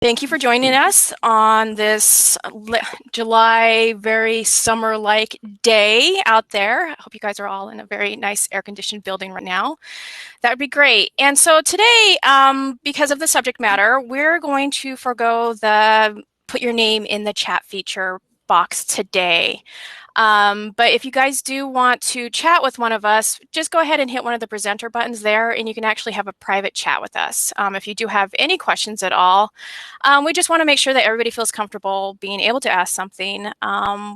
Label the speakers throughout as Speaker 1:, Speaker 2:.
Speaker 1: Thank you for joining us on this July very summer-like day out there. I hope you guys are all in a very nice air-conditioned building right now. That would be great. And so today, because of the subject matter, we're going to forego the put your name in the chat feature box today. But if you guys do want to chat with one of us, just go ahead and hit one of the presenter buttons there, and you can actually have a private chat with us. If you do have any questions at all, we just want to make sure that everybody feels comfortable being able to ask something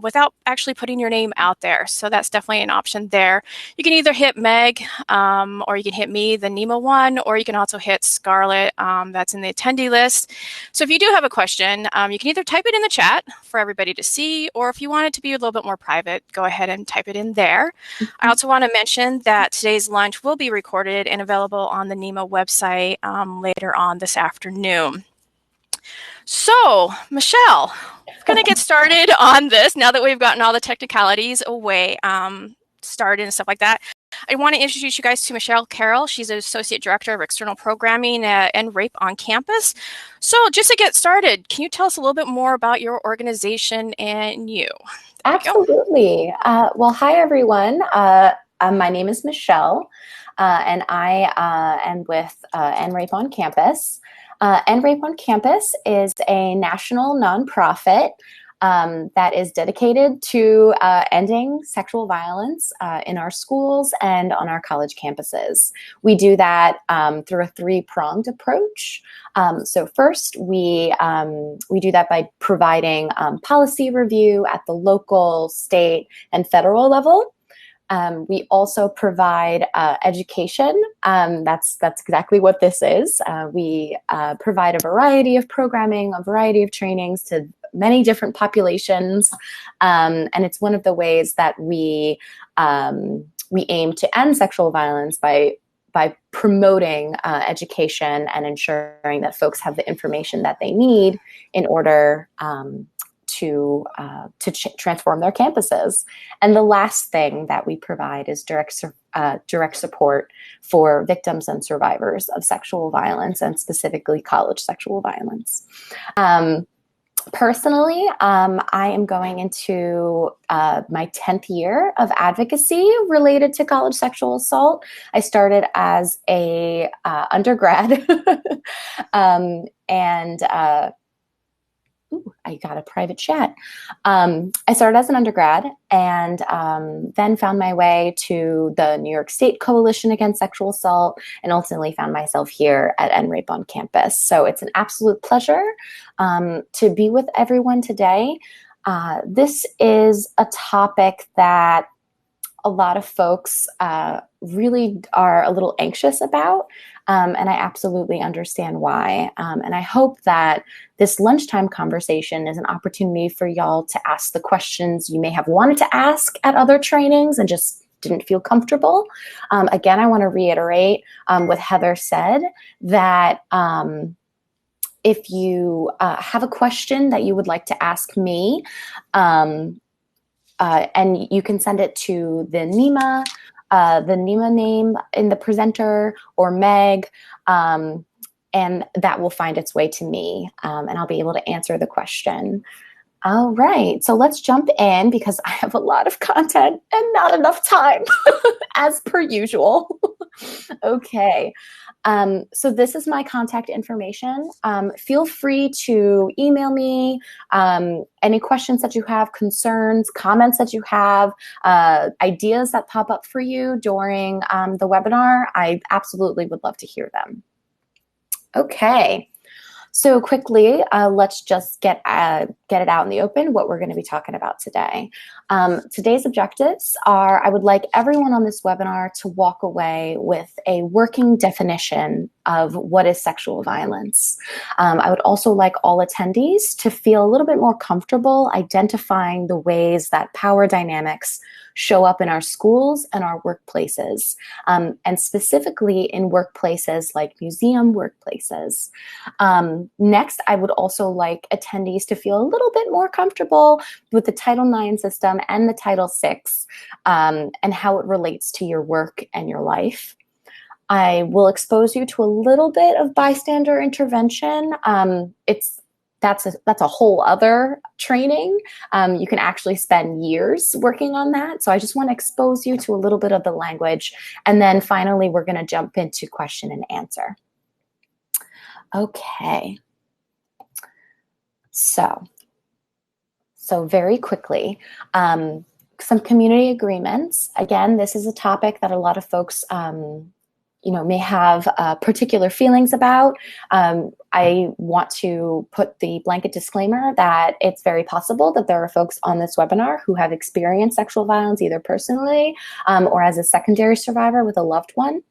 Speaker 1: without actually putting your name out there. So that's definitely an option there. You can either hit Meg, or you can hit me, the NEMA one, or you can also hit Scarlett, that's in the attendee list. So if you do have a question, you can either type it in the chat for everybody to see, or if you want it to be a little bit more private, go ahead and type it in there. I also want to mention that today's lunch will be recorded and available on the NEMA website later on this afternoon. So, Michelle, we're going to get started on this now that we've gotten all the technicalities away, started and stuff like that. I want to introduce you guys to Michelle Carroll. She's an Associate Director of External Programming at NRAPE on campus. So just to get started, can you tell us a little bit more about your organization and you?
Speaker 2: Absolutely. Well, hi, everyone. My name is Michelle, and I am with NRAPE on campus. NRAPE on campus is a national nonprofit that is dedicated to ending sexual violence in our schools and on our college campuses. We do that through a three-pronged approach. So first, we do that by providing policy review at the local, state, and federal level. We also provide education. That's exactly what this is. We provide a variety of programming, a variety of trainings to many different populations, and it's one of the ways that we aim to end sexual violence by promoting education and ensuring that folks have the information that they need in order to transform their campuses. And the last thing that we provide is direct support for victims and survivors of sexual violence, and specifically college sexual violence. Personally, I am going into my 10th year of advocacy related to college sexual assault. I started as a undergrad, I got a private chat. I started as an undergrad and then found my way to the New York State Coalition Against Sexual Assault, and ultimately found myself here at NRAPE on campus. So it's an absolute pleasure to be with everyone today. This is a topic that a lot of folks really are a little anxious about, and I absolutely understand why. And I hope that this lunchtime conversation is an opportunity for y'all to ask the questions you may have wanted to ask at other trainings and just didn't feel comfortable. Again, I want to reiterate what Heather said, that if you have a question that you would like to ask me, and you can send it to the NEMA name in the presenter, or Meg, and that will find its way to me, and I'll be able to answer the question. All right, so let's jump in because I have a lot of content and not enough time, as per usual. Okay. So this is my contact information. Feel free to email me any questions that you have, concerns, comments that you have, ideas that pop up for you during the webinar. I absolutely would love to hear them. Okay. So quickly, let's just get it out in the open, what we're going to be talking about today. Today's objectives are, I would like everyone on this webinar to walk away with a working definition of what is sexual violence. I would also like all attendees to feel a little bit more comfortable identifying the ways that power dynamics show up in our schools and our workplaces, and specifically in workplaces like museum workplaces. Next, I would also like attendees to feel a little bit more comfortable with the Title IX system and the Title VI, and how it relates to your work and your life. I will expose you to a little bit of bystander intervention. That's a whole other training. You can actually spend years working on that. So I just want to expose you to a little bit of the language. And then finally, we're going to jump into question and answer. Okay. So very quickly, some community agreements. Again, this is a topic that a lot of folks may have particular feelings about. I want to put the blanket disclaimer that it's very possible that there are folks on this webinar who have experienced sexual violence either personally or as a secondary survivor with a loved one.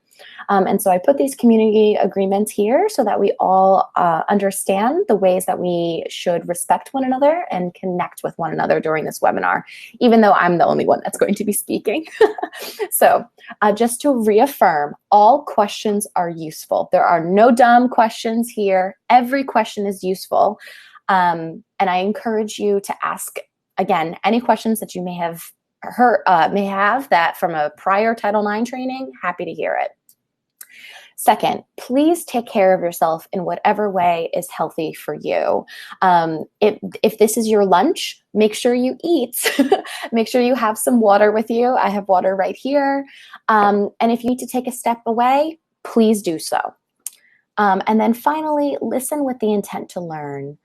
Speaker 2: And so I put these community agreements here so that we all understand the ways that we should respect one another and connect with one another during this webinar, even though I'm the only one that's going to be speaking. So just to reaffirm, all questions are useful. There are no dumb questions here. Every question is useful. And I encourage you to ask, again, any questions that you may have that from a prior Title IX training. Happy to hear it. Second, please take care of yourself in whatever way is healthy for you. If this is your lunch, make sure you eat. Make sure you have some water with you. I have water right here. And if you need to take a step away, please do so. And then finally, listen with the intent to learn.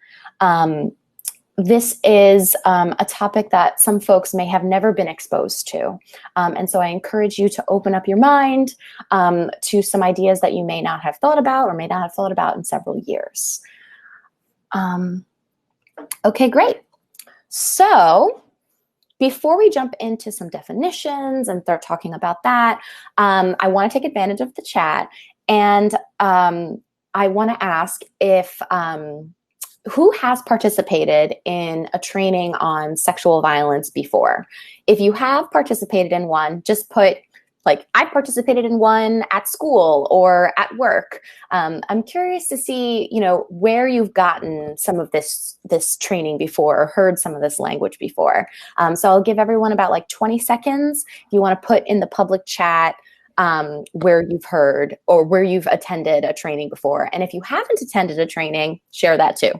Speaker 2: This is a topic that some folks may have never been exposed to. And so I encourage you to open up your mind to some ideas that you may not have thought about or may not have thought about in several years. Okay, great. So before we jump into some definitions and start talking about that, I want to take advantage of the chat. And I want to ask if who has participated in a training on sexual violence before? If you have participated in one, just put, like, I participated in one at school or at work. I'm curious to see, where you've gotten some of this training before or heard some of this language before. So I'll give everyone about like 20 seconds. If you want to put in the public chat where you've heard or where you've attended a training before. And if you haven't attended a training, share that too.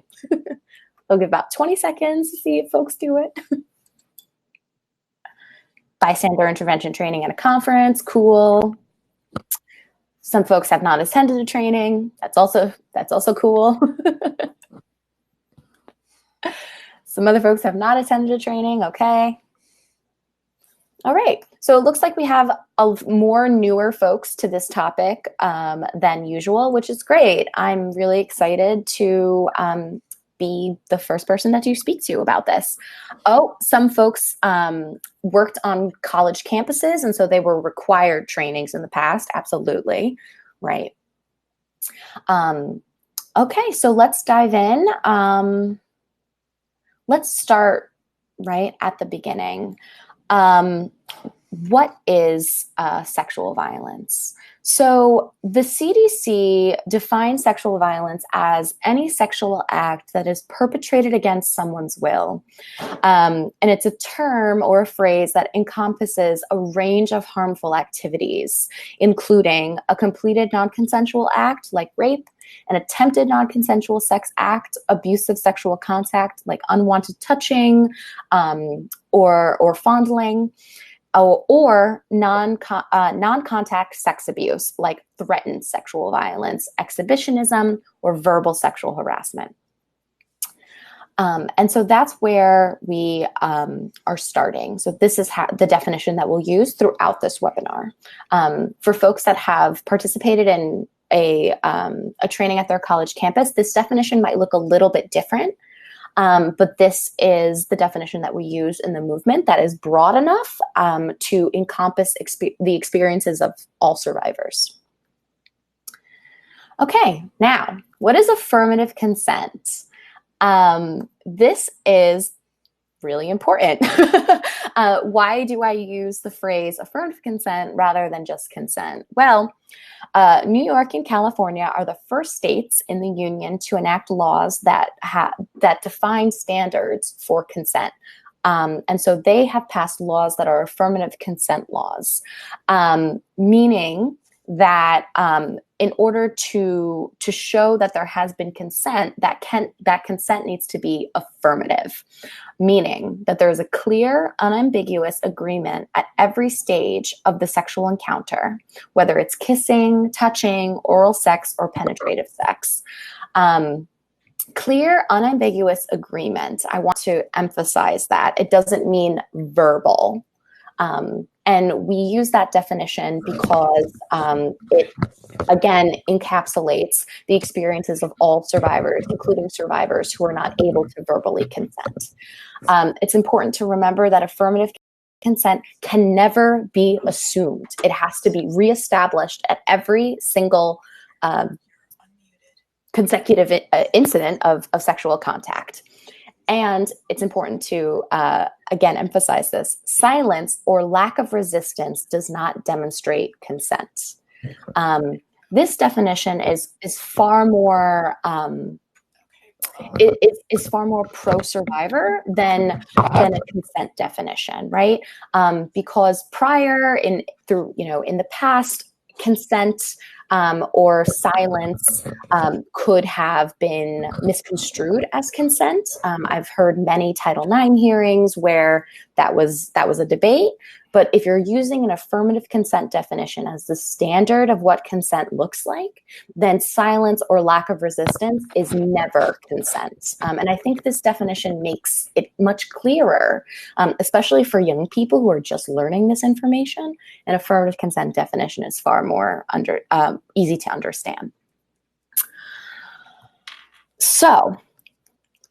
Speaker 2: I'll give about 20 seconds to see if folks do it. Bystander intervention training at a conference, cool. Some folks have not attended a training. That's also cool. Some other folks have not attended a training, okay. All right, so it looks like we have more newer folks to this topic than usual, which is great. I'm really excited to be the first person that you speak to about this. Oh, some folks worked on college campuses, and so they were required trainings in the past. Absolutely, right. Okay, so let's dive in. Let's start right at the beginning. What is sexual violence? So the CDC defines sexual violence as any sexual act that is perpetrated against someone's will. And it's a term or a phrase that encompasses a range of harmful activities, including a completed non-consensual act like rape, an attempted non-consensual sex act, abusive sexual contact like unwanted touching or fondling, or non-contact sex abuse like threatened sexual violence, exhibitionism, or verbal sexual harassment. And so that's where we are starting. So this is the definition that we'll use throughout this webinar. For folks that have participated in a training at their college campus, this definition might look a little bit different. But this is the definition that we use in the movement that is broad enough to encompass the experiences of all survivors. Okay, now, what is affirmative consent? This is really important. Why do I use the phrase affirmative consent rather than just consent? Well, New York and California are the first states in the union to enact laws that define standards for consent. And so they have passed laws that are affirmative consent laws, meaning that in order to show that there has been consent, that consent needs to be affirmative, meaning that there is a clear, unambiguous agreement at every stage of the sexual encounter, whether it's kissing, touching, oral sex, or penetrative sex. Clear, unambiguous agreement. I want to emphasize that. It doesn't mean verbal. And we use that definition because it, again, encapsulates the experiences of all survivors, including survivors who are not able to verbally consent. It's important to remember that affirmative consent can never be assumed. It has to be reestablished at every single consecutive incident of sexual contact. And it's important to, again, emphasize this. Silence or lack of resistance does not demonstrate consent. This definition is far more is far more pro-survivor than a consent definition, right? Because prior in the past, consent or silence could have been misconstrued as consent. I've heard many Title IX hearings where that was a debate. But if you're using an affirmative consent definition as the standard of what consent looks like, then silence or lack of resistance is never consent. And I think this definition makes it much clearer, especially for young people who are just learning this information. An affirmative consent definition is far more easy to understand. So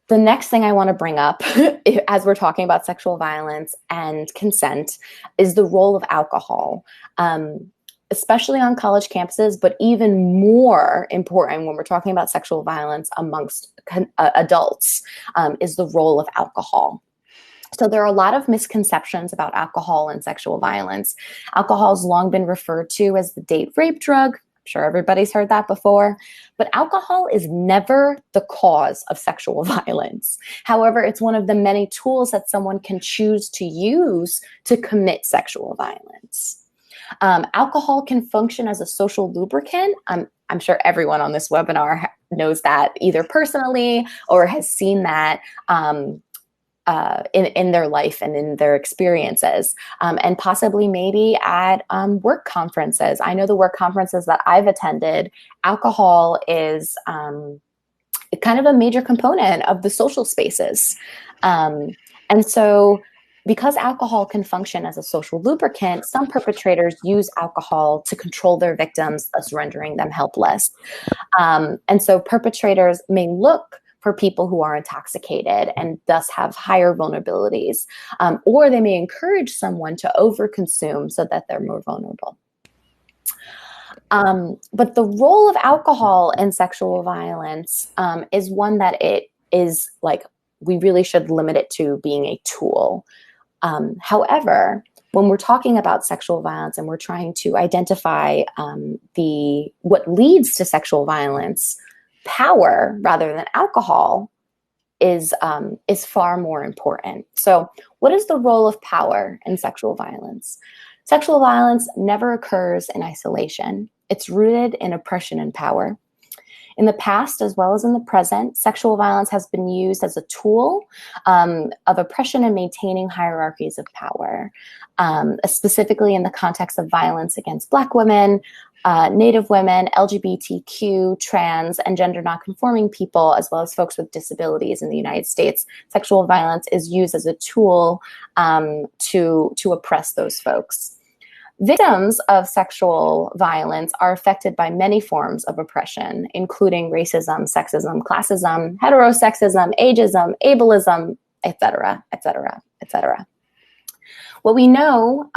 Speaker 2: the next thing I want to bring up as we're talking about sexual violence and consent is the role of alcohol, especially on college campuses, but even more important when we're talking about sexual violence amongst adults, is the role of alcohol. So there are a lot of misconceptions about alcohol and sexual violence. Alcohol has long been referred to as the date rape drug. Sure, everybody's heard that before, but alcohol is never the cause of sexual violence. However, it's one of the many tools that someone can choose to use to commit sexual violence. Alcohol can function as a social lubricant. I'm sure everyone on this webinar knows that either personally or has seen that in their life and in their experiences, and possibly maybe at work conferences. I know the work conferences that I've attended, alcohol is kind of a major component of the social spaces. And so because alcohol can function as a social lubricant, some perpetrators use alcohol to control their victims, thus rendering them helpless. And so perpetrators may look for people who are intoxicated and thus have higher vulnerabilities, or they may encourage someone to overconsume so that they're more vulnerable. But the role of alcohol in sexual violence is one that it is like, we really should limit it to being a tool. However, when we're talking about sexual violence and we're trying to identify what leads to sexual violence, power rather than alcohol is far more important. So what is the role of power in sexual violence? Sexual violence never occurs in isolation. It's rooted in oppression and power. In the past, as well as in the present, sexual violence has been used as a tool of oppression and maintaining hierarchies of power, specifically in the context of violence against Black women, Native women, LGBTQ, trans, and gender nonconforming people, as well as folks with disabilities in the United States. Sexual violence is used as a tool to oppress those folks. Victims of sexual violence are affected by many forms of oppression, including racism, sexism, classism, heterosexism, ageism, ableism, etc., etc., etc. What we know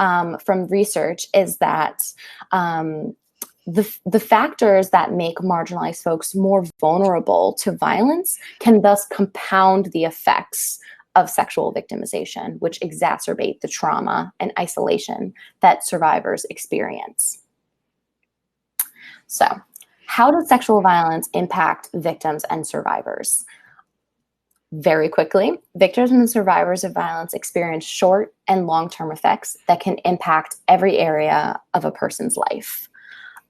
Speaker 2: from research is that the factors that make marginalized folks more vulnerable to violence can thus compound the effects of sexual victimization, which exacerbate the trauma and isolation that survivors experience. So, how does sexual violence impact victims and survivors? Very quickly, victims and survivors of violence experience short and long-term effects that can impact every area of a person's life.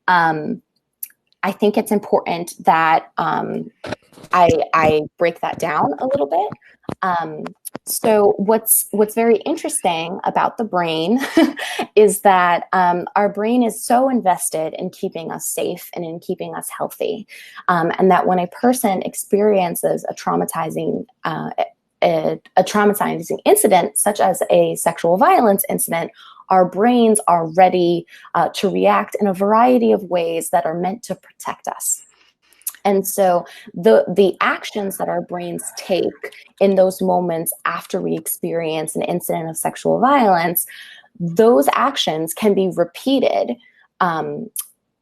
Speaker 2: I think it's important that I break that down a little bit. So what's very interesting about the brain is that our brain is so invested in keeping us safe and in keeping us healthy, and that when a person experiences a traumatizing incident, such as a sexual violence incident, our brains are ready to react in a variety of ways that are meant to protect us. And so the actions that our brains take in those moments after we experience an incident of sexual violence, those actions can be repeated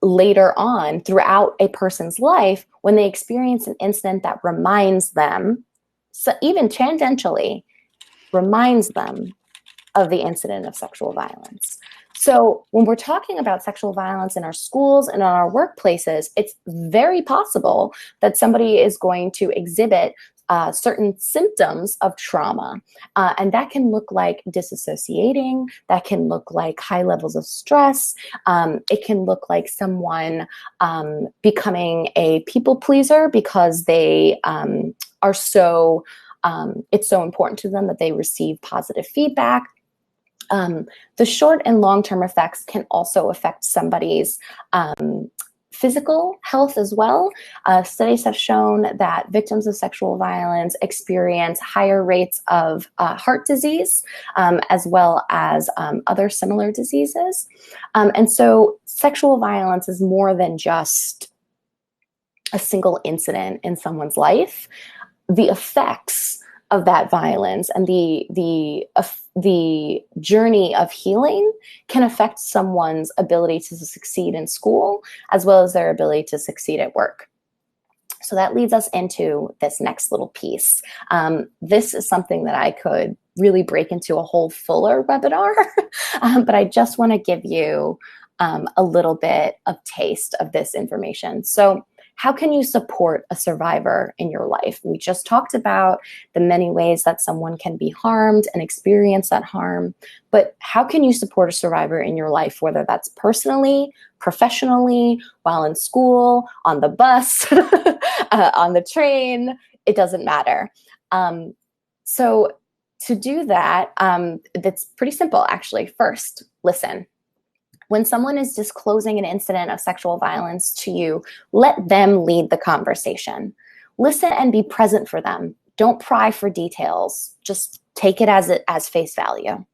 Speaker 2: later on throughout a person's life when they experience an incident that reminds them, so even tangentially, reminds them of the incident of sexual violence. So when we're talking about sexual violence in our schools and in our workplaces, it's very possible that somebody is going to exhibit certain symptoms of trauma. And that can look like disassociating, that can look like high levels of stress, it can look like someone becoming a people pleaser because they are so, it's so important to them that they receive positive feedback. The short and long-term effects can also affect somebody's physical health as well. Studies have shown that victims of sexual violence experience higher rates of heart disease, as well as other similar diseases. And so sexual violence is more than just a single incident in someone's life. The effects of that violence and the journey of healing can affect someone's ability to succeed in school, as well as their ability to succeed at work. So that leads us into this next little piece. This is something that I could really break into a whole fuller webinar, but I just want to give you a little bit of taste of this information. So how can you support a survivor in your life? We just talked about the many ways that someone can be harmed and experience that harm, but how can you support a survivor in your life, whether that's personally, professionally, while in school, on the bus, on the train, it doesn't matter. So to do that, that's pretty simple, actually. First, listen. When someone is disclosing an incident of sexual violence to you, let them lead the conversation. Listen and be present for them. Don't pry for details. Just take it as face value.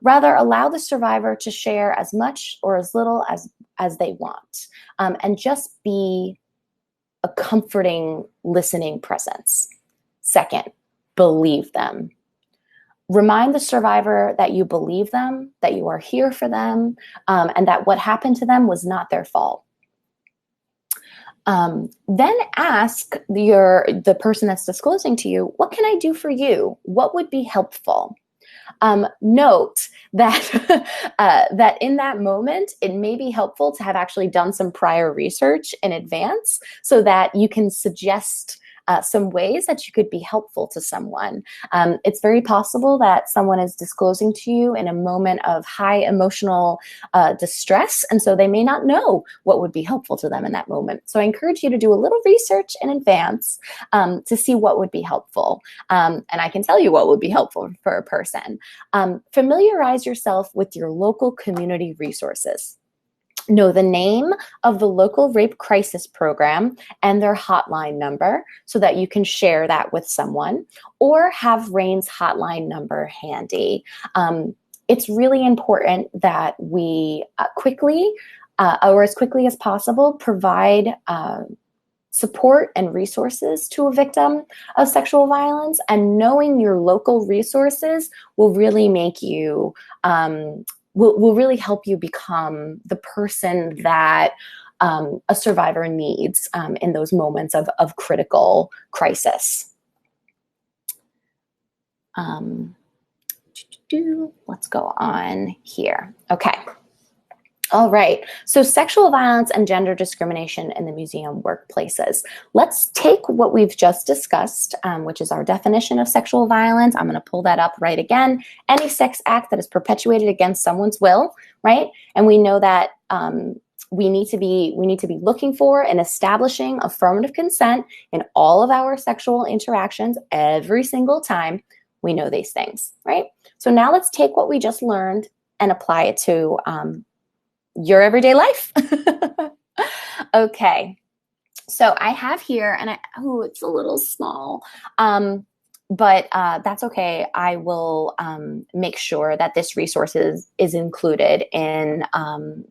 Speaker 2: Rather, allow the survivor to share as much or as little as they want, and just be a comforting, listening presence. Second, believe them. Remind the survivor that you believe them, that you are here for them, and that what happened to them was not their fault. Then ask the person that's disclosing to you, what can I do for you? What would be helpful? Note that, that in that moment, it may be helpful to have actually done some prior research in advance so that you can suggest some ways that you could be helpful to someone. It's very possible that someone is disclosing to you in a moment of high emotional distress, and so they may not know what would be helpful to them in that moment. So I encourage you to do a little research in advance to see what would be helpful. And I can tell you what would be helpful for a person. Familiarize yourself with your local community resources. Know the name of the local rape crisis program and their hotline number so that you can share that with someone, or have RAIN's hotline number handy. It's really important that we quickly, or as quickly as possible, provide support and resources to a victim of sexual violence, and knowing your local resources will really make you will really help you become the person that a survivor needs in those moments of critical crisis. Let's go on here. Okay. All right. So sexual violence and gender discrimination in the museum workplaces. Let's take what we've just discussed, which is our definition of sexual violence. I'm going to pull that up right again. Any sex act that is perpetuated against someone's will, right? And we know that we need to be looking for and establishing affirmative consent in all of our sexual interactions every single time we know these things, right? So now let's take what we just learned and apply it to your everyday life. Okay. So I have here, and it's a little small, but that's okay. I will make sure that this resource is included in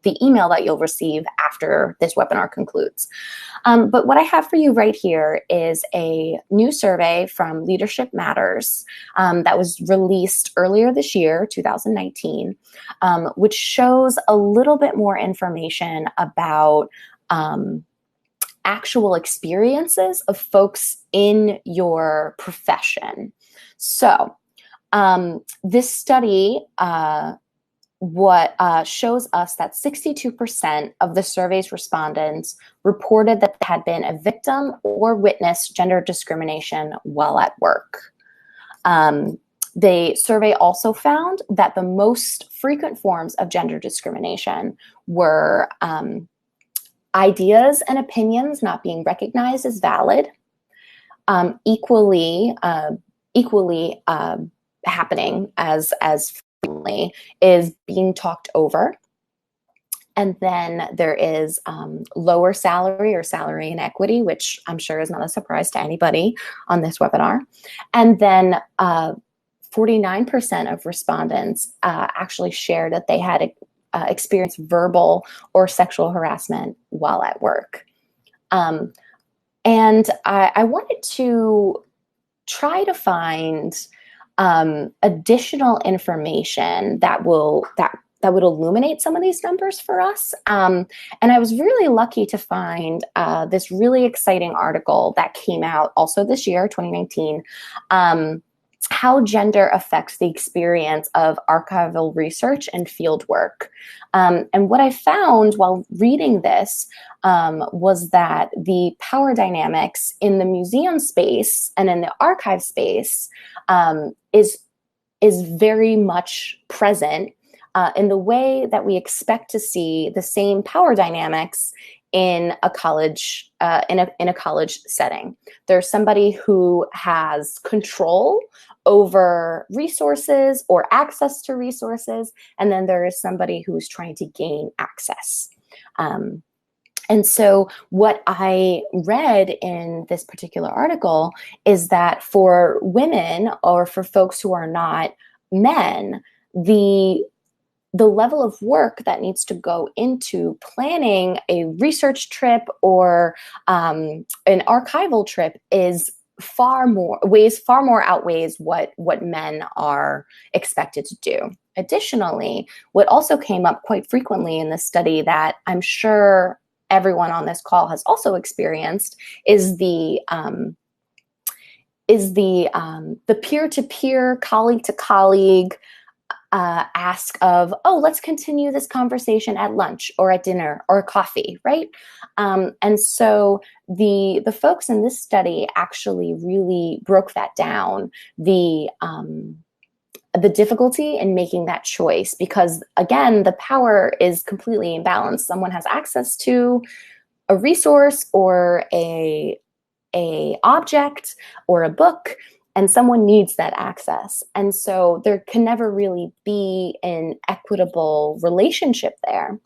Speaker 2: the email that you'll receive after this webinar concludes. But what I have for you right here is a new survey from Leadership Matters that was released earlier this year, 2019, which shows a little bit more information about actual experiences of folks in your profession. So this study shows us that 62% of the survey's respondents reported that they had been a victim or witnessed gender discrimination while at work. The survey also found that the most frequent forms of gender discrimination were ideas and opinions not being recognized as valid, equally happening as frequently is being talked over. And then there is lower salary or salary inequity, which I'm sure is not a surprise to anybody on this webinar. And then 49% of respondents actually shared that they had experience verbal or sexual harassment while at work. And I wanted to try to find additional information that would illuminate some of these numbers for us. And I was really lucky to find this really exciting article that came out also this year, 2019, how gender affects the experience of archival research and field work. And what I found while reading this was that the power dynamics in the museum space and in the archive space is very much present in the way that we expect to see the same power dynamics in a college in a college setting. There's somebody who has control over resources or access to resources, and then there is somebody who's trying to gain access. And so what I read in this particular article is that for women or for folks who are not men, the level of work that needs to go into planning a research trip or an archival trip is far more outweighs what men are expected to do. Additionally, what also came up quite frequently in this study that I'm sure everyone on this call has also experienced is the peer-to-peer, colleague-to-colleague ask of, oh, let's continue this conversation at lunch or at dinner or coffee, right? And so the folks in this study actually really broke that down, the difficulty in making that choice, because again, the power is completely imbalanced. Someone has access to a resource or a object or a book, and someone needs that access. And so there can never really be an equitable relationship there.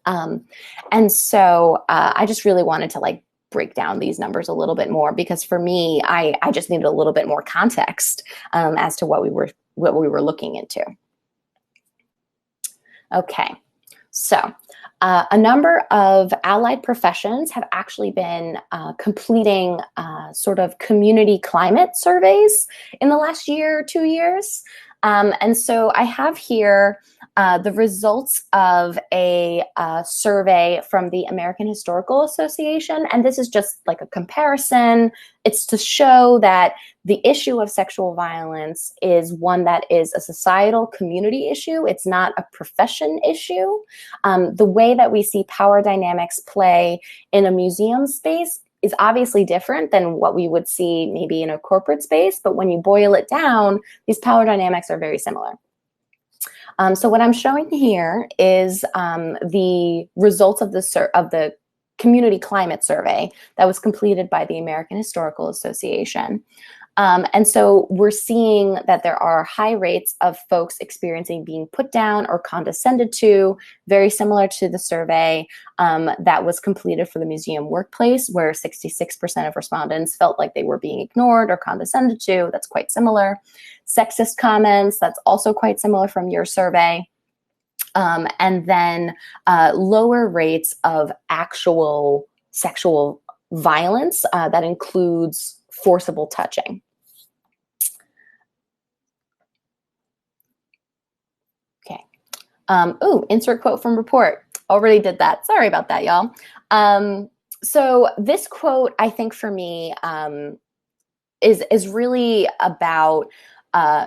Speaker 2: And so I just really wanted to break down these numbers a little bit more, because for me, I just needed a little bit more context as to what we were looking into. Okay, so a number of allied professions have actually been completing sort of community climate surveys in the last year or 2 years. And so I have here the results of a survey from the American Historical Association. And this is just like a comparison. It's to show that the issue of sexual violence is one that is a societal community issue. It's not a profession issue. The way that we see power dynamics play in a museum space is obviously different than what we would see maybe in a corporate space. But when you boil it down, these power dynamics are very similar. So what I'm showing here is the results of the community climate survey that was completed by the American Historical Association. And so we're seeing that there are high rates of folks experiencing being put down or condescended to, very similar to the survey that was completed for the museum workplace, where 66% of respondents felt like they were being ignored or condescended to. That's quite similar. Sexist comments, that's also quite similar from your survey. And then lower rates of actual sexual violence that includes forcible touching. Okay. Insert quote from report. Already did that. Sorry about that, y'all. So this quote, I think for me, is really about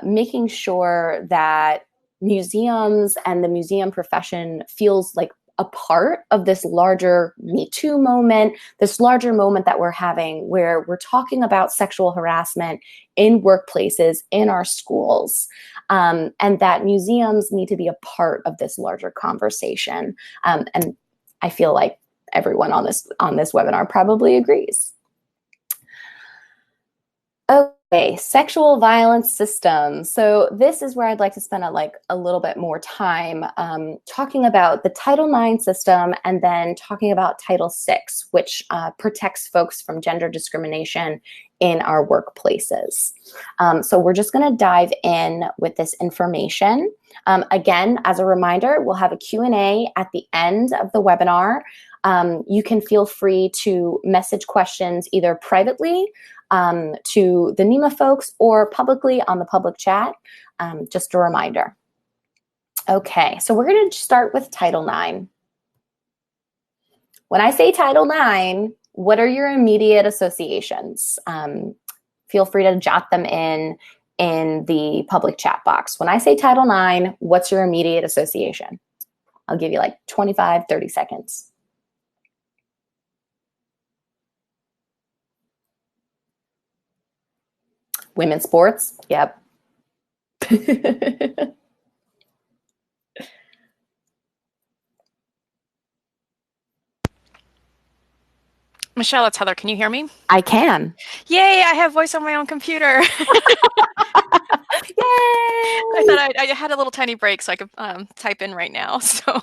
Speaker 2: making sure that museums and the museum profession feels like a part of this larger Me Too moment, this larger moment that we're having where we're talking about sexual harassment in workplaces, in our schools, and that museums need to be a part of this larger conversation. And I feel like everyone on this webinar probably agrees. Okay, sexual violence systems. So this is where I'd like to spend a little bit more time talking about the Title IX system and then talking about Title VI, which protects folks from gender discrimination in our workplaces. So we're just going to dive in with this information. Again, as a reminder, we'll have a Q&A at the end of the webinar. You can feel free to message questions either privately to the NEMA folks or publicly on the public chat. Just a reminder. Okay, so we're going to start with Title IX. When I say Title IX, what are your immediate associations? Feel free to jot them in the public chat box. When I say Title IX, what's your immediate association? I'll give you like 25, 30 seconds. Women's sports, yep.
Speaker 1: Michelle, it's Heather. Can you hear me?
Speaker 2: I can.
Speaker 1: Yay, I have voice on my own computer.
Speaker 2: Yay!
Speaker 1: I thought I had a little tiny break so I could type in right now. So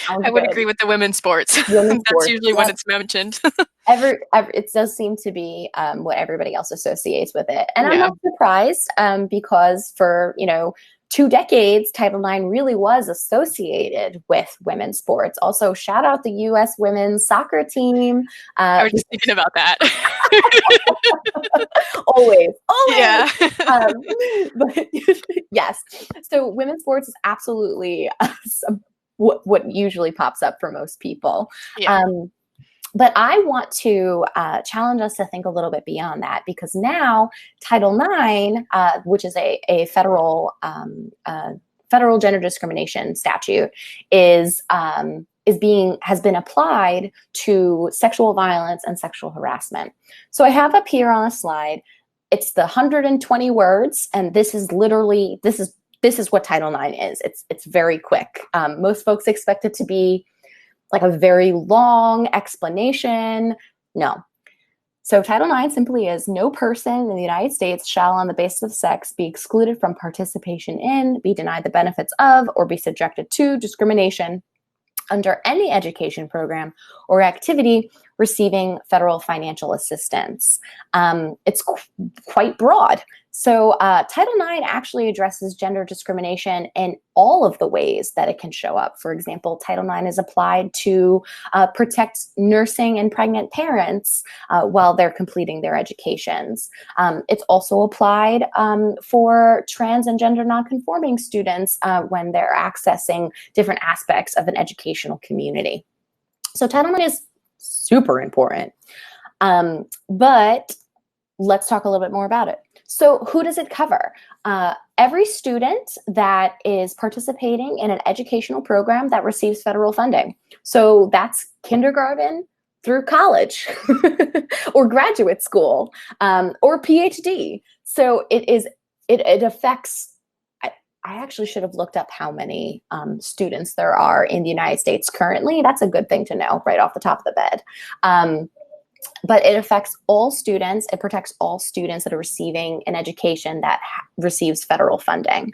Speaker 1: I would agree with the women's sports.
Speaker 2: Women's
Speaker 1: That's
Speaker 2: sports,
Speaker 1: usually when it's mentioned.
Speaker 2: It does seem to be what everybody else associates with it. And I'm not surprised because for, 2 decades, Title IX really was associated with women's sports. Also, shout out the U.S. women's soccer team.
Speaker 1: I was just thinking about that.
Speaker 2: Always.
Speaker 1: Yeah.
Speaker 2: But yes. So women's sports is absolutely what usually pops up for most people.
Speaker 1: Yeah.
Speaker 2: But I want to challenge us to think a little bit beyond that, because now Title IX, which is a federal gender discrimination statute, has been applied to sexual violence and sexual harassment. So I have up here on a slide, it's the 120 words, and this is what Title IX is. It's very quick. Most folks expect it to be like a very long explanation. No. So Title IX simply is: no person in the United States shall, on the basis of sex, be excluded from participation in, be denied the benefits of, or be subjected to discrimination under any education program or activity receiving federal financial assistance. It's quite broad. So Title IX actually addresses gender discrimination in all of the ways that it can show up. For example, Title IX is applied to protect nursing and pregnant parents while they're completing their educations. It's also applied for trans and gender nonconforming students when they're accessing different aspects of an educational community. So Title IX is super important. But let's talk a little bit more about it. So who does it cover? Every student that is participating in an educational program that receives federal funding. So that's kindergarten through college or graduate school or PhD. So it affects, I actually should have looked up how many students there are in the United States currently. That's a good thing to know right off the top of the bed. But it affects all students. It protects all students that are receiving an education that receives federal funding.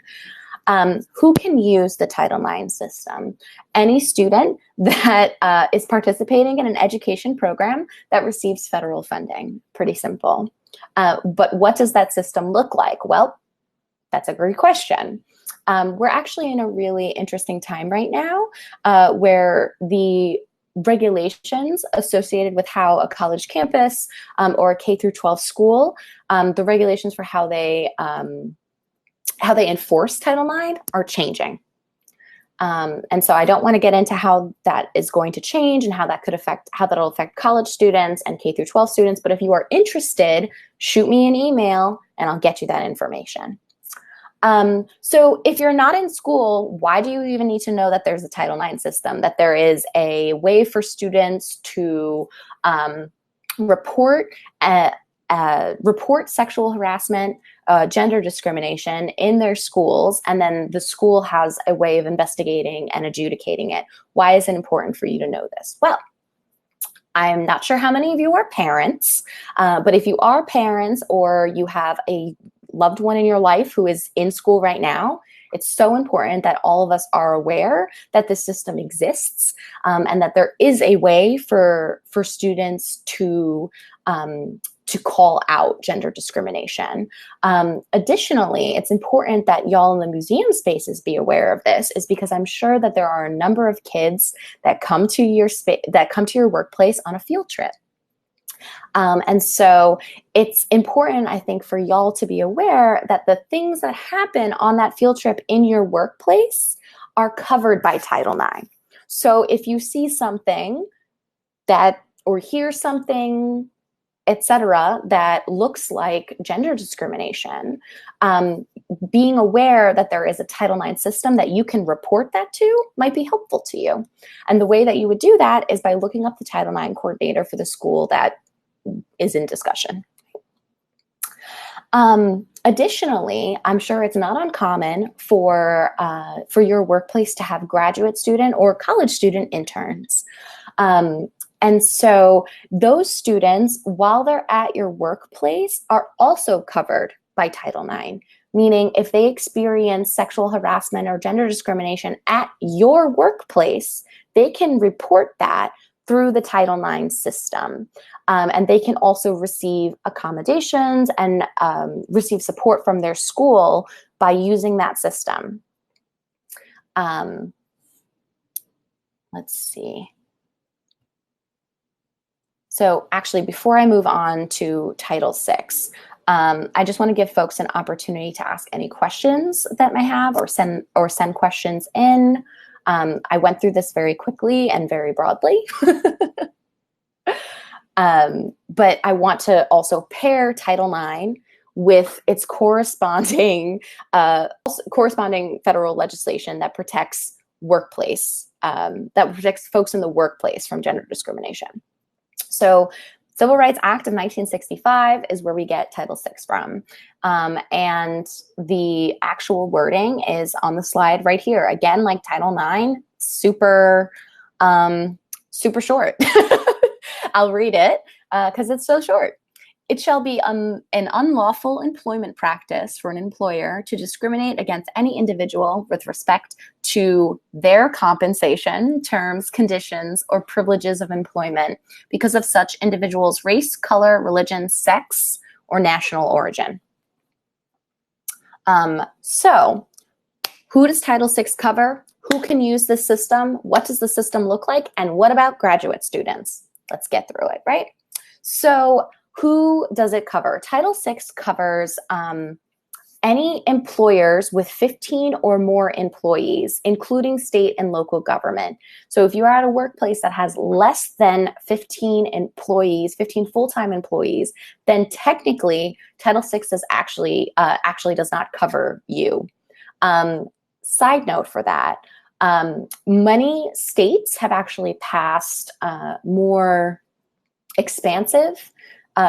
Speaker 2: Who can use the Title IX system? Any student that is participating in an education program that receives federal funding. Pretty simple. But what does that system look like? Well, that's a great question. We're actually in a really interesting time right now where the regulations associated with how a college campus or a K through 12 school, the regulations for how they enforce Title IX are changing. And so I don't want to get into how that is going to change and how that'll affect college students and K through 12 students. But if you are interested, shoot me an email and I'll get you that information. So if you're not in school, why do you even need to know that there's a Title IX system, that there is a way for students to report sexual harassment, gender discrimination in their schools, and then the school has a way of investigating and adjudicating it? Why is it important for you to know this? Well, I'm not sure how many of you are parents, but if you are parents or you have a loved one in your life who is in school right now, it's so important that all of us are aware that this system exists and that there is a way for students to call out gender discrimination. Additionally, it's important that y'all in the museum spaces be aware of this, is because I'm sure that there are a number of kids that come to your workplace on a field trip. And so it's important, I think, for y'all to be aware that the things that happen on that field trip in your workplace are covered by Title IX. So if you see something or hear something, etc., that looks like gender discrimination, being aware that there is a Title IX system that you can report that to might be helpful to you. And the way that you would do that is by looking up the Title IX coordinator for the school that is in discussion. Additionally, I'm sure it's not uncommon for your workplace to have graduate student or college student interns. And so those students, while they're at your workplace, are also covered by Title IX, meaning if they experience sexual harassment or gender discrimination at your workplace, they can report that through the Title IX system. And they can also receive accommodations and receive support from their school by using that system. Let's see. So actually, before I move on to Title VI, I just want to give folks an opportunity to ask any questions that may have or send questions in. I went through this very quickly and very broadly. But I want to also pair Title IX with its corresponding federal legislation that protects folks in the workplace from gender discrimination. So Civil Rights Act of 1965 is where we get Title VI from. And the actual wording is on the slide right here. Again, like Title IX, super short. I'll read it because it's so short. It shall be an unlawful employment practice for an employer to discriminate against any individual with respect to their compensation, terms, conditions, or privileges of employment because of such individual's race, color, religion, sex, or national origin. So who does Title VI cover? Who can use this system? What does the system look like? And what about graduate students? Let's get through it, right? So who does it cover? Title VI covers any employers with 15 or more employees, including state and local government. So if you're at a workplace that has less than 15 employees, 15 full-time employees, then technically Title VI actually does not cover you. Side note for that, many states have actually passed more expansive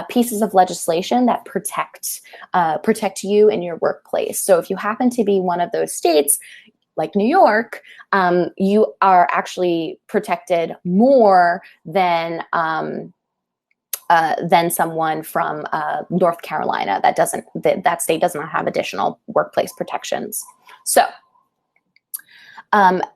Speaker 2: pieces of legislation that protect you in your workplace. So if you happen to be one of those states, like New York, you are actually protected more than someone from North Carolina that state does not have additional workplace protections. So,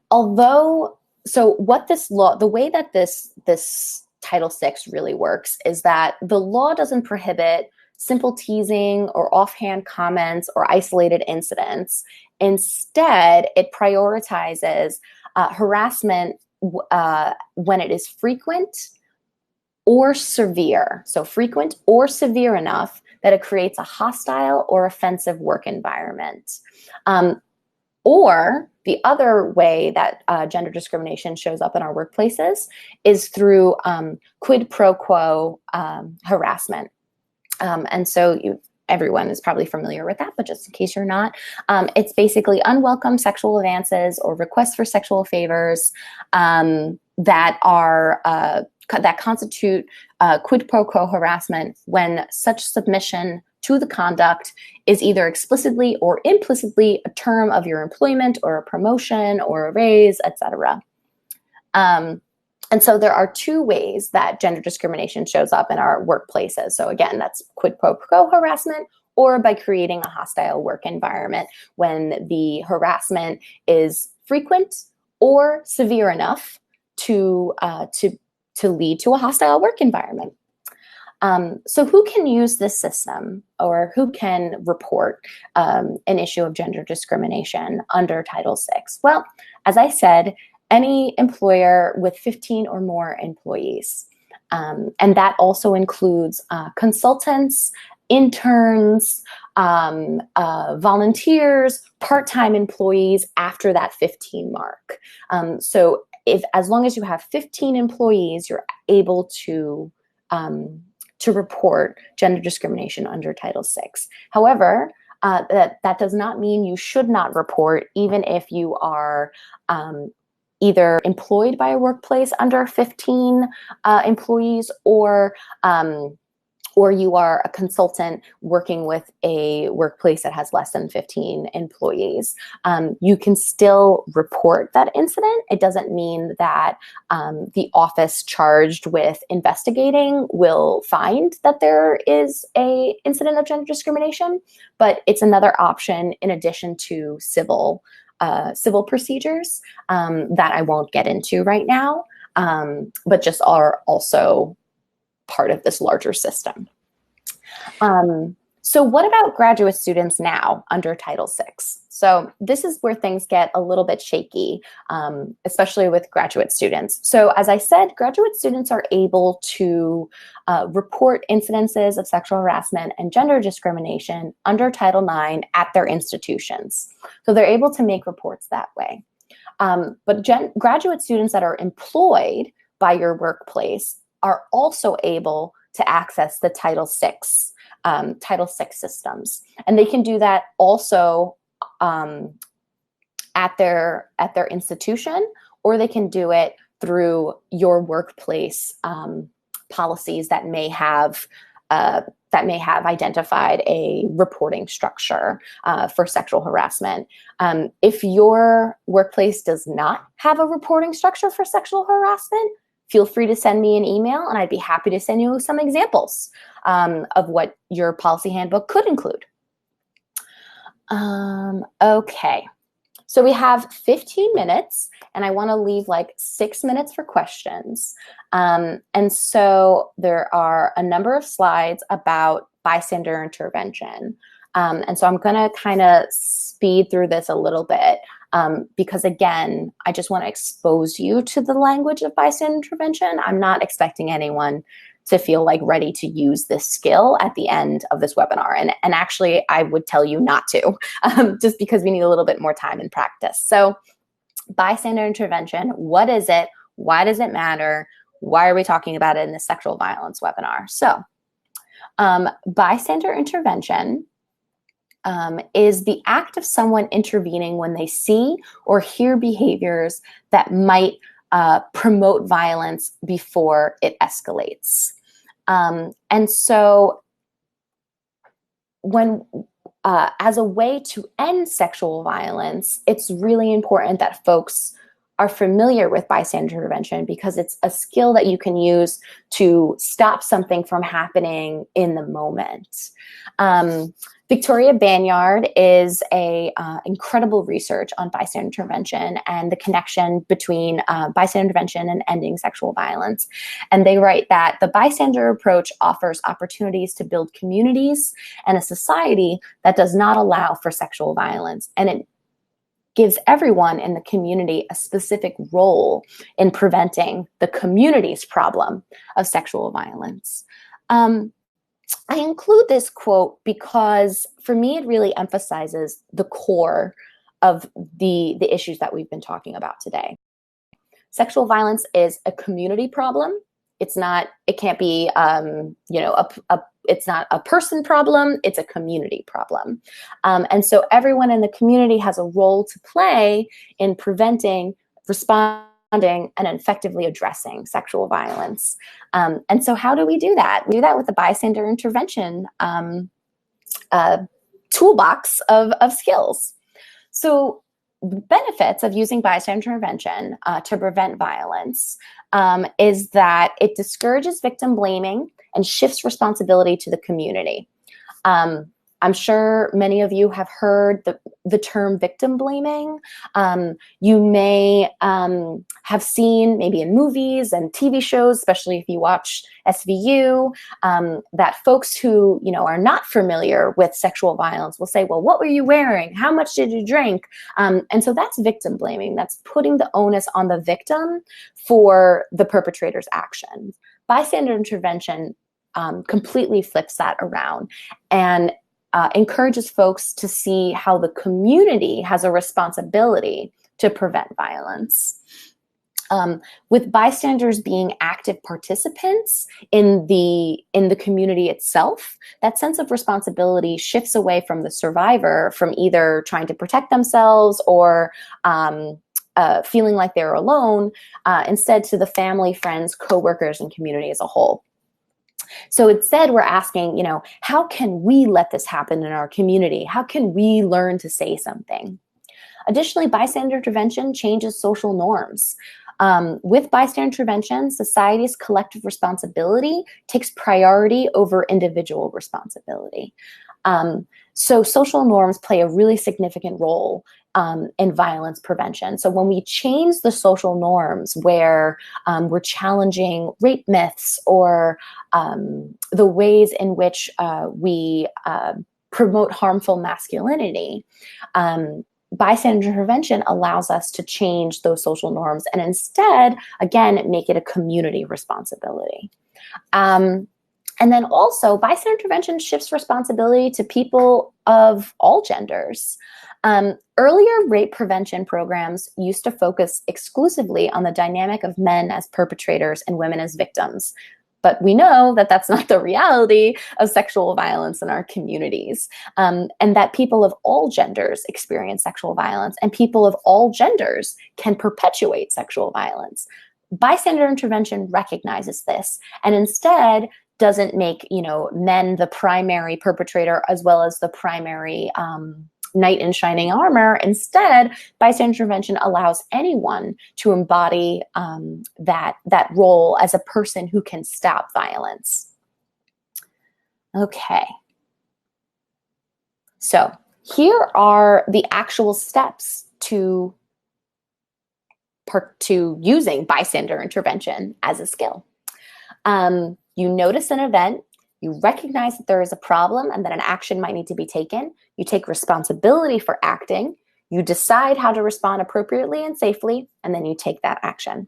Speaker 2: what this law, the way that this Title VI really works is that the law doesn't prohibit simple teasing or offhand comments or isolated incidents. Instead, it prioritizes harassment when it is frequent or severe. So frequent or severe enough that it creates a hostile or offensive work environment. Or the other way that gender discrimination shows up in our workplaces is through quid pro quo harassment. And so everyone is probably familiar with that, but just in case you're not, it's basically unwelcome sexual advances or requests for sexual favors that constitute quid pro quo harassment when such submission to the conduct is either explicitly or implicitly a term of your employment or a promotion or a raise, etc. And so there are two ways that gender discrimination shows up in our workplaces. So again, that's quid pro quo harassment, or by creating a hostile work environment when the harassment is frequent or severe enough to lead to a hostile work environment. So who can use this system, or who can report an issue of gender discrimination under Title VI? Well, as I said, any employer with 15 or more employees. And that also includes consultants, interns, volunteers, part-time employees after that 15 mark. So as long as you have 15 employees, you're able to report gender discrimination under Title VI. However, that does not mean you should not report, even if you are either employed by a workplace under 15 employees, or you are a consultant working with a workplace that has less than 15 employees. You can still report that incident. It doesn't mean that the office charged with investigating will find that there is an incident of gender discrimination, but it's another option in addition to civil procedures that I won't get into right now, but just are also part of this larger system. So what about graduate students now under Title VI? So this is where things get a little bit shaky, especially with graduate students. So as I said, graduate students are able to report incidences of sexual harassment and gender discrimination under Title IX at their institutions. So they're able to make reports that way. But graduate students that are employed by your workplace are also able to access the Title VI systems, and they can do that also at their institution, or they can do it through your workplace policies that may have identified a reporting structure for sexual harassment. If your workplace does not have a reporting structure for sexual harassment, feel free to send me an email, and I'd be happy to send you some examples of what your policy handbook could include. Okay, so we have 15 minutes, and I want to leave like 6 minutes for questions. And so there are a number of slides about bystander intervention. And so I'm going to kind of speed through this a little bit. Because again, I just want to expose you to the language of bystander intervention. I'm not expecting anyone to feel like ready to use this skill at the end of this webinar. And actually, I would tell you not to, just because we need a little bit more time and practice. So bystander intervention, what is it? Why does it matter? Why are we talking about it in this sexual violence webinar? So bystander intervention is the act of someone intervening when they see or hear behaviors that might promote violence before it escalates. And so when as a way to end sexual violence, it's really important that folks are familiar with bystander intervention, because it's a skill that you can use to stop something from happening in the moment. Victoria Banyard is a incredible research on bystander intervention and the connection between bystander intervention and ending sexual violence. And they write that the bystander approach offers opportunities to build communities and a society that does not allow for sexual violence. And it gives everyone in the community a specific role in preventing the community's problem of sexual violence. I include this quote because for me, it really emphasizes the core of the issues that we've been talking about today. Sexual violence is a community problem. It's not, it can't be, it's not a person problem, it's a community problem. And so everyone in the community has a role to play in preventing, responding, and effectively addressing sexual violence. And so how do we do that? We do that with the bystander intervention toolbox of skills. So benefits of using bystander intervention to prevent violence is that it discourages victim blaming and shifts responsibility to the community. I'm sure many of you have heard the term victim blaming. You may have seen maybe in movies and TV shows, especially if you watch SVU, that folks who are not familiar with sexual violence will say, well, what were you wearing? How much did you drink? And so that's victim blaming. That's putting the onus on the victim for the perpetrator's actions. Bystander intervention completely flips that around and encourages folks to see how the community has a responsibility to prevent violence. With bystanders being active participants in the community itself, that sense of responsibility shifts away from the survivor, from either trying to protect themselves or feeling like they're alone, instead to the family, friends, coworkers, and community as a whole. So instead, we're asking, how can we let this happen in our community? How can we learn to say something? Additionally, bystander intervention changes social norms. With bystander intervention, society's collective responsibility takes priority over individual responsibility. So social norms play a really significant role in violence prevention. So when we change the social norms where we're challenging rape myths or the ways in which we promote harmful masculinity, bystander intervention allows us to change those social norms and instead, again, make it a community responsibility. And then also, bystander intervention shifts responsibility to people of all genders. Earlier rape prevention programs used to focus exclusively on the dynamic of men as perpetrators and women as victims. But we know that that's not the reality of sexual violence in our communities, and that people of all genders experience sexual violence, and people of all genders can perpetuate sexual violence. Bystander intervention recognizes this and instead doesn't make men the primary perpetrator as well as the primary knight in shining armor. Instead, bystander intervention allows anyone to embody that role as a person who can stop violence. Okay. So here are the actual steps to using bystander intervention as a skill. You notice an event. You recognize that there is a problem and that an action might need to be taken. You take responsibility for acting. You decide how to respond appropriately and safely, and then you take that action.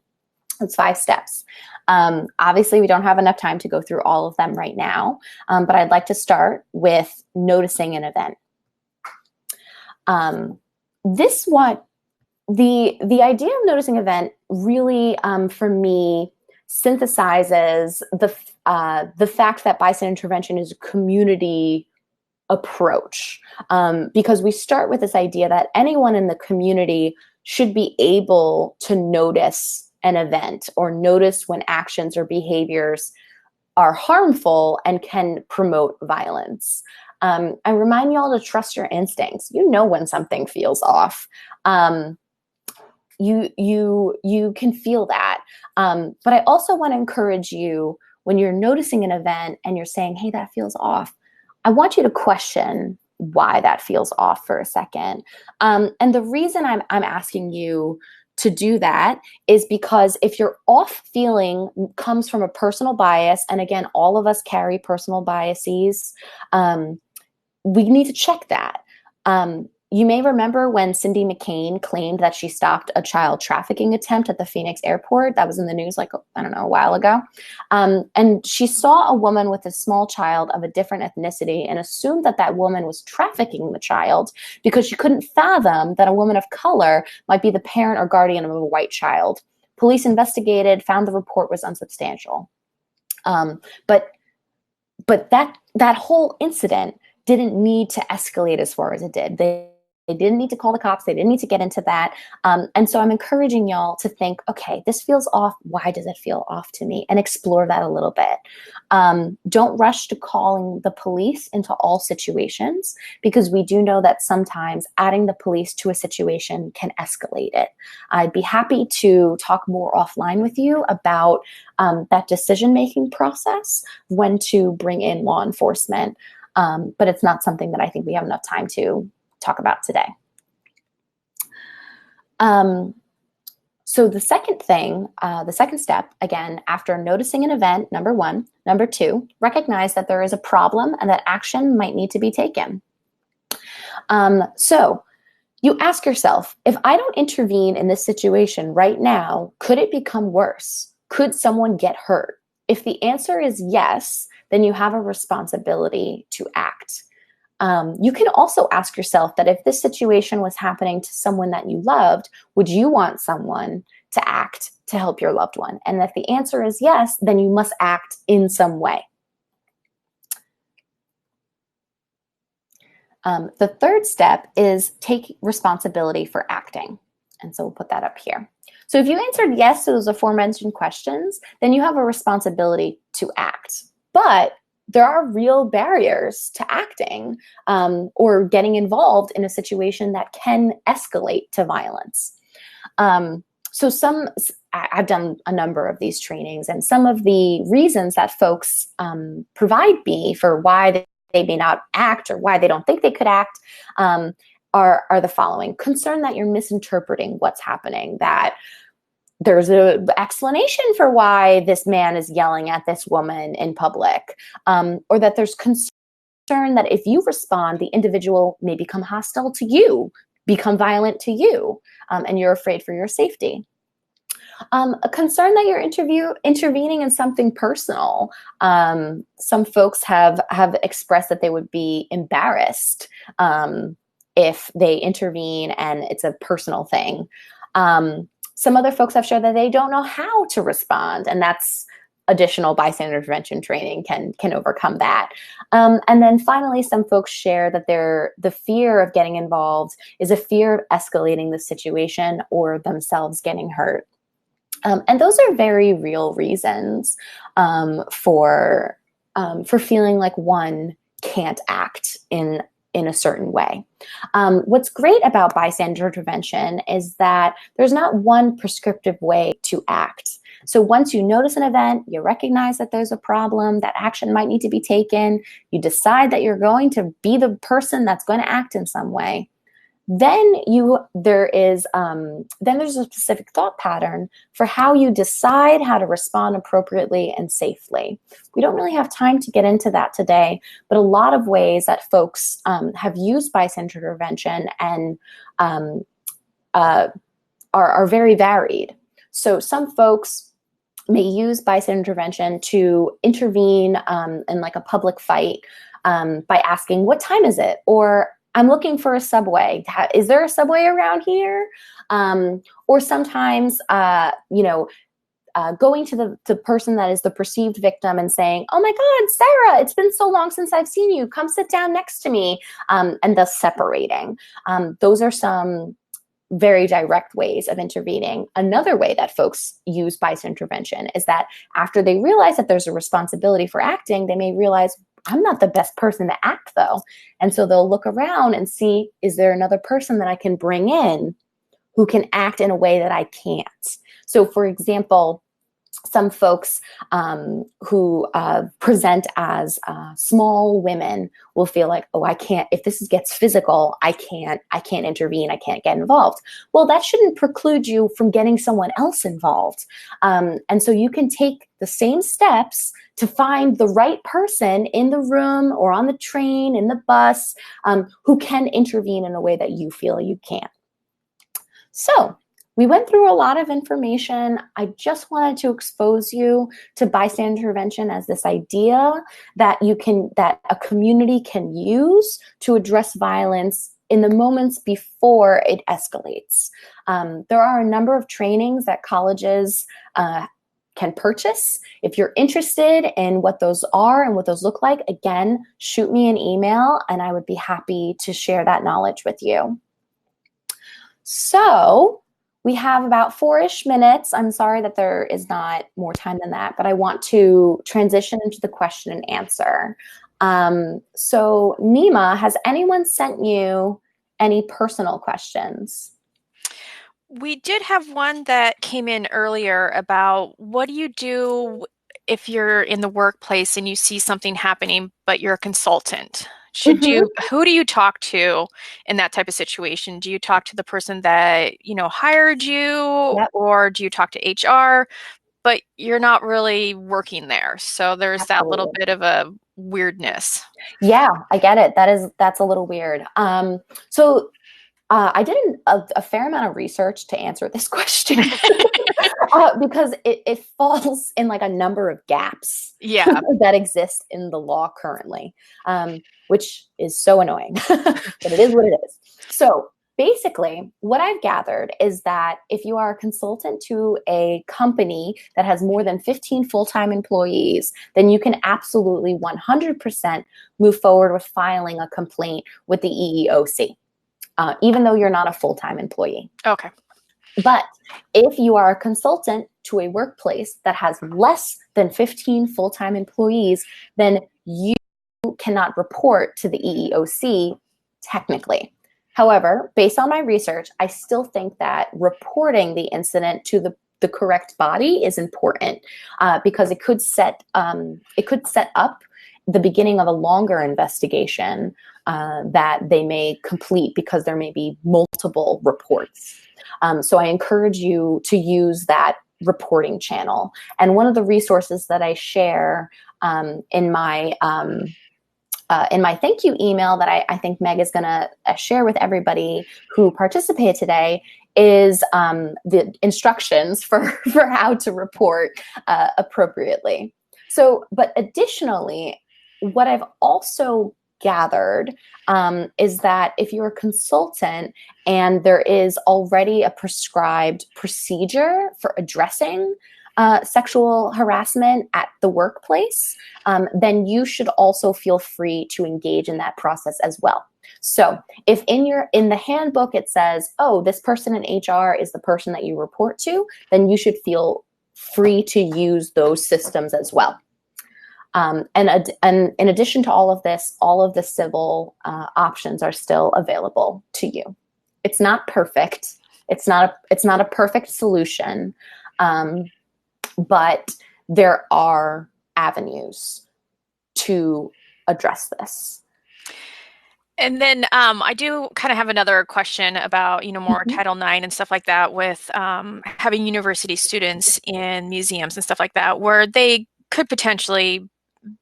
Speaker 2: It's 5 steps. Obviously, we don't have enough time to go through all of them right now, but I'd like to start with noticing an event. The idea of noticing event really, for me, synthesizes the fact that bystander intervention is a community approach, because we start with this idea that anyone in the community should be able to notice an event or notice when actions or behaviors are harmful and can promote violence. I remind y'all to trust your instincts. You know when something feels off. You can feel that. But I also want to encourage you, when you're noticing an event and you're saying, hey, that feels off, I want you to question why that feels off for a second. And the reason I'm asking you to do that is because if your off feeling comes from a personal bias, and again, all of us carry personal biases, we need to check that. You may remember when Cindy McCain claimed that she stopped a child trafficking attempt at the Phoenix airport. That was in the news, like, I don't know, a while ago. And she saw a woman with a small child of a different ethnicity and assumed that that woman was trafficking the child because she couldn't fathom that a woman of color might be the parent or guardian of a white child. Police investigated, found the report was unsubstantial. But that whole incident didn't need to escalate as far as it did. They didn't need to call the cops. They didn't need to get into that. And so I'm encouraging y'all to think, okay, this feels off. Why does it feel off to me? And explore that a little bit. Don't rush to calling the police into all situations, because we do know that sometimes adding the police to a situation can escalate it. I'd be happy to talk more offline with you about that decision-making process, when to bring in law enforcement. But it's not something that I think we have enough time to talk about today. So the second thing, the second step, again, after noticing an event, number one. Number two, recognize that there is a problem and that action might need to be taken. So you ask yourself, if I don't intervene in this situation right now, could it become worse? Could someone get hurt? If the answer is yes, then you have a responsibility to act. You can also ask yourself that if this situation was happening to someone that you loved, would you want someone to act to help your loved one? And if the answer is yes, then you must act in some way. The third step is take responsibility for acting. And so we'll put that up here. So if you answered yes to those aforementioned questions, then you have a responsibility to act. But there are real barriers to acting or getting involved in a situation that can escalate to violence. So I've done a number of these trainings, and some of the reasons that folks provide me for why they may not act or why they don't think they could act are the following: concern that you're misinterpreting what's happening, that there's an explanation for why this man is yelling at this woman in public, or that there's concern that if you respond, the individual may become hostile to you, become violent to you, and you're afraid for your safety. A concern that you're intervening in something personal. Some folks have expressed that they would be embarrassed if they intervene and it's a personal thing. Some other folks have shared that they don't know how to respond, and that's additional bystander intervention training can overcome that. And then finally, some folks share that the fear of getting involved is a fear of escalating the situation or themselves getting hurt. And those are very real reasons for feeling like one can't act in a certain way. What's great about bystander intervention is that there's not one prescriptive way to act. So once you notice an event, you recognize that there's a problem, that action might need to be taken, you decide that you're going to be the person that's going to act in some way, then there's a specific thought pattern for how you decide how to respond appropriately and safely. We don't really have time to get into that today, but a lot of ways that folks have used bystander intervention and are very varied. So some folks may use bystander intervention to intervene in like a public fight by asking, what time is it? Or I'm looking for a subway. Is there a subway around here? Or sometimes, going to the person that is the perceived victim and saying, oh my God, Sarah, it's been so long since I've seen you. Come sit down next to me, and thus separating. Those are some very direct ways of intervening. Another way that folks use bystander intervention is that after they realize that there's a responsibility for acting, they may realize, I'm not the best person to act though. And so they'll look around and see, is there another person that I can bring in who can act in a way that I can't? So for example, some folks who present as small women will feel like, oh, I can't, if this gets physical, I can't intervene, I can't get involved. Well, that shouldn't preclude you from getting someone else involved. And so you can take the same steps to find the right person in the room or on the train, in the bus, who can intervene in a way that you feel you can't. So we went through a lot of information. I just wanted to expose you to bystander intervention as this idea that a community can use to address violence in the moments before it escalates. There are a number of trainings that colleges can purchase. If you're interested in what those are and what those look like, again, shoot me an email and I would be happy to share that knowledge with you. So we have about 4-ish minutes. I'm sorry that there is not more time than that, but I want to transition into the question and answer. So NEMA, has anyone sent you any personal questions?
Speaker 1: We did have one that came in earlier about what do you do if you're in the workplace and you see something happening, but you're a consultant? Who do you talk to in that type of situation? Do you talk to the person that, hired you,
Speaker 2: Yep.
Speaker 1: or do you talk to HR, but you're not really working there? So there's that little bit of a weirdness.
Speaker 2: Yeah, I get it. That's a little weird. So I did a fair amount of research to answer this question because it falls in like a number of gaps that exist in the law currently, which is so annoying, but it is what it is. So basically, what I've gathered is that if you are a consultant to a company that has more than 15 full-time employees, then you can absolutely 100% move forward with filing a complaint with the EEOC. Even though you're not a full-time employee.
Speaker 1: Okay.
Speaker 2: But if you are a consultant to a workplace that has less than 15 full-time employees, then you cannot report to the EEOC technically. However, based on my research, I still think that reporting the incident to the correct body is important because it could set up the beginning of a longer investigation that they may complete because there may be multiple reports. So I encourage you to use that reporting channel. And one of the resources that I share in my thank you email that I think Meg is going to share with everybody who participated today is the instructions for how to report appropriately. So, but additionally, what I've also gathered is that if you're a consultant and there is already a prescribed procedure for addressing sexual harassment at the workplace, then you should also feel free to engage in that process as well. So if in the handbook it says, oh, this person in HR is the person that you report to, then you should feel free to use those systems as well. And in addition to all of this, all of the civil options are still available to you. It's not perfect. It's not a perfect solution, but there are avenues to address this.
Speaker 1: And then I do kind of have another question about, more Title IX and stuff like that with having university students in museums and stuff like that, where they could potentially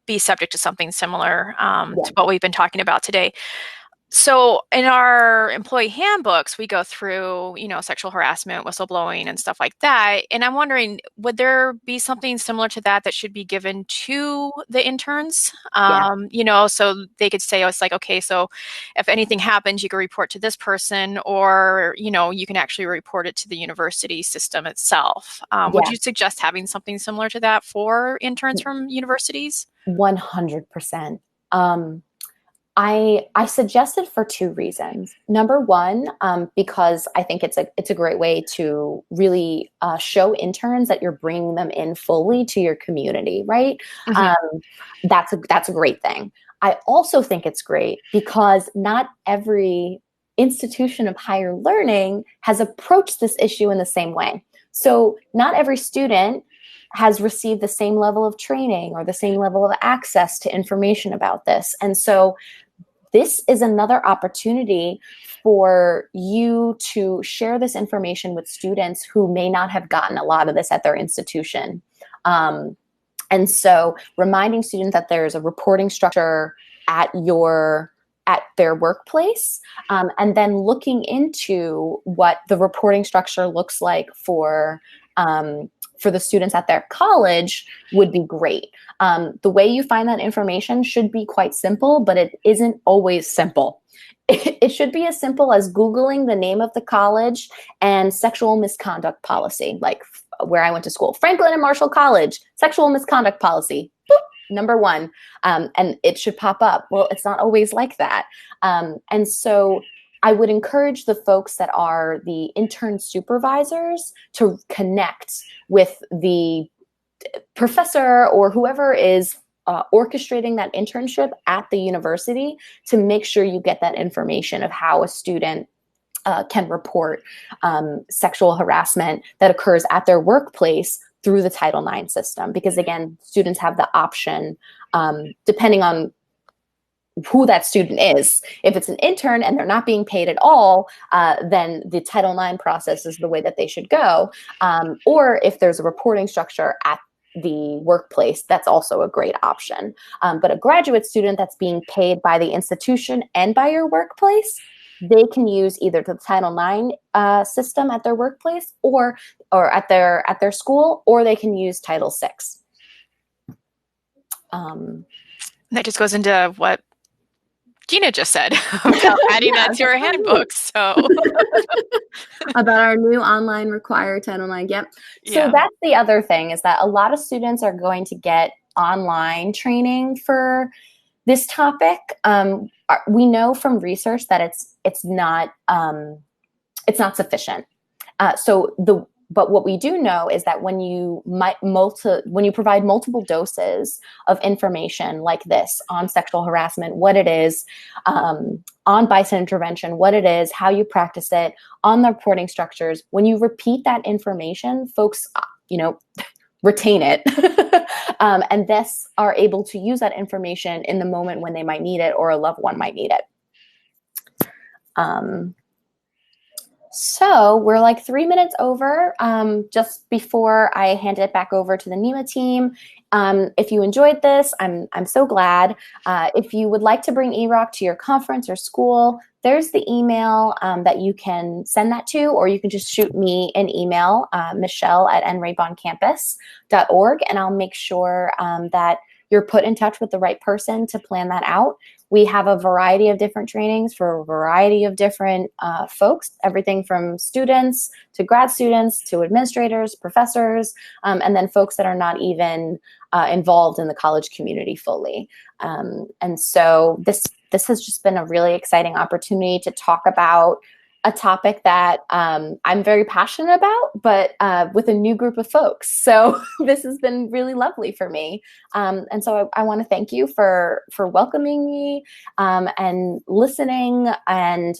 Speaker 1: be subject to something similar to what we've been talking about today. So in our employee handbooks, we go through, sexual harassment, whistleblowing, and stuff like that. And I'm wondering, would there be something similar to that should be given to the interns? So they could say, it's like, okay, so if anything happens, you can report to this person, or, you can actually report it to the university system itself. Would you suggest having something similar to that for interns from universities?
Speaker 2: 100%. I suggested for two reasons. Number one, because I think it's a great way to really show interns that you're bringing them in fully to your community, right?
Speaker 1: Mhm.
Speaker 2: Um, that's a great thing. I also think it's great because not every institution of higher learning has approached this issue in the same way. So not every student has received the same level of training or the same level of access to information about this. And so this is another opportunity for you to share this information with students who may not have gotten a lot of this at their institution. And so reminding students that there's a reporting structure at their workplace, and then looking into what the reporting structure looks like for the students at their college would be great. The way you find that information should be quite simple, but it isn't always simple. It should be as simple as Googling the name of the college and sexual misconduct policy, like where I went to school, Franklin and Marshall College, sexual misconduct policy, boop, number one, and it should pop up. Well, it's not always like that. And so I would encourage the folks that are the intern supervisors to connect with the professor or whoever is orchestrating that internship at the university to make sure you get that information of how a student can report sexual harassment that occurs at their workplace through the Title IX system. Because again, students have the option, depending on who that student is. If it's an intern and they're not being paid at all, then the Title IX process is the way that they should go. Or if there's a reporting structure at the workplace, that's also a great option. But a graduate student that's being paid by the institution and by your workplace, they can use either the Title IX system at their workplace or at their school, or they can use Title VI.
Speaker 1: That just goes into what Gina just said about adding that to our handbook. So
Speaker 2: about our new online required Title IX. Yep. So
Speaker 1: yeah.
Speaker 2: that's the other thing, is that a lot of students are going to get online training for this topic. We know from research that it's not sufficient. But what we do know is that when you provide multiple doses of information like this on sexual harassment, what it is, on bystander intervention, what it is, how you practice it, on the reporting structures, when you repeat that information, folks, retain it and thus are able to use that information in the moment when they might need it or a loved one might need it. So we're like 3 minutes over. Just before I hand it back over to the NEMA team, if you enjoyed this, I'm so glad. If you would like to bring eRock to your conference or school, there's the email that you can send that to, or you can just shoot me an email, michelle@nraiboncampus.org, and I'll make sure that you're put in touch with the right person to plan that out. We have a variety of different trainings for a variety of different folks, everything from students to grad students to administrators, professors, and then folks that are not even involved in the college community fully. And so this has just been a really exciting opportunity to talk about a topic that I'm very passionate about, but with a new group of folks. So this has been really lovely for me. And so I want to thank you for welcoming me and listening and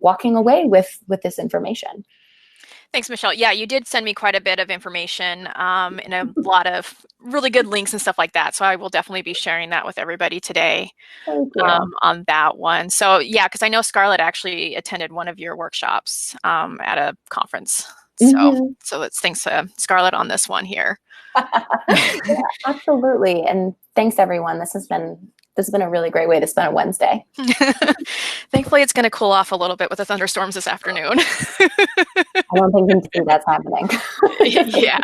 Speaker 2: walking away with this information.
Speaker 1: Thanks, Michelle. Yeah, you did send me quite a bit of information and a lot of really good links and stuff like that. So I will definitely be sharing that with everybody today on that one. So yeah, because I know Scarlett actually attended one of your workshops at a conference. So let's thanks Scarlett on this one here.
Speaker 2: Yeah, absolutely. And thanks everyone. This has been a really great way to spend a Wednesday.
Speaker 1: Thankfully, it's going to cool off a little bit with the thunderstorms this afternoon.
Speaker 2: I don't think that's happening.
Speaker 1: Yeah.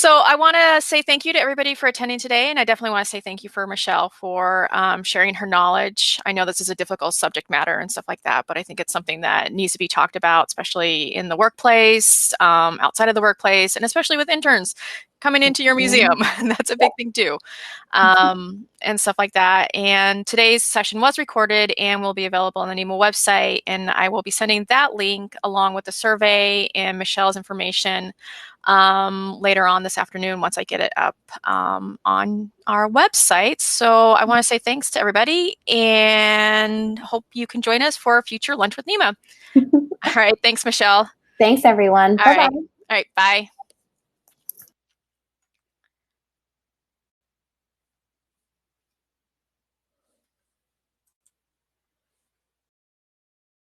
Speaker 1: So I want to say thank you to everybody for attending today, and I definitely want to say thank you for Michelle for sharing her knowledge. I know this is a difficult subject matter and stuff like that, but I think it's something that needs to be talked about, especially in the workplace, outside of the workplace, and especially with interns coming into your museum. That's a big thing too, and stuff like that. And today's session was recorded and will be available on the NEMA website, and I will be sending that link along with the survey and Michelle's information later on this afternoon once I get it up on our website. So I want to say thanks to everybody and hope you can join us for a future Lunch with NEMA. All right. Thanks, Michelle.
Speaker 2: Thanks, everyone.
Speaker 1: All
Speaker 2: Bye bye.
Speaker 1: right. All right. Bye.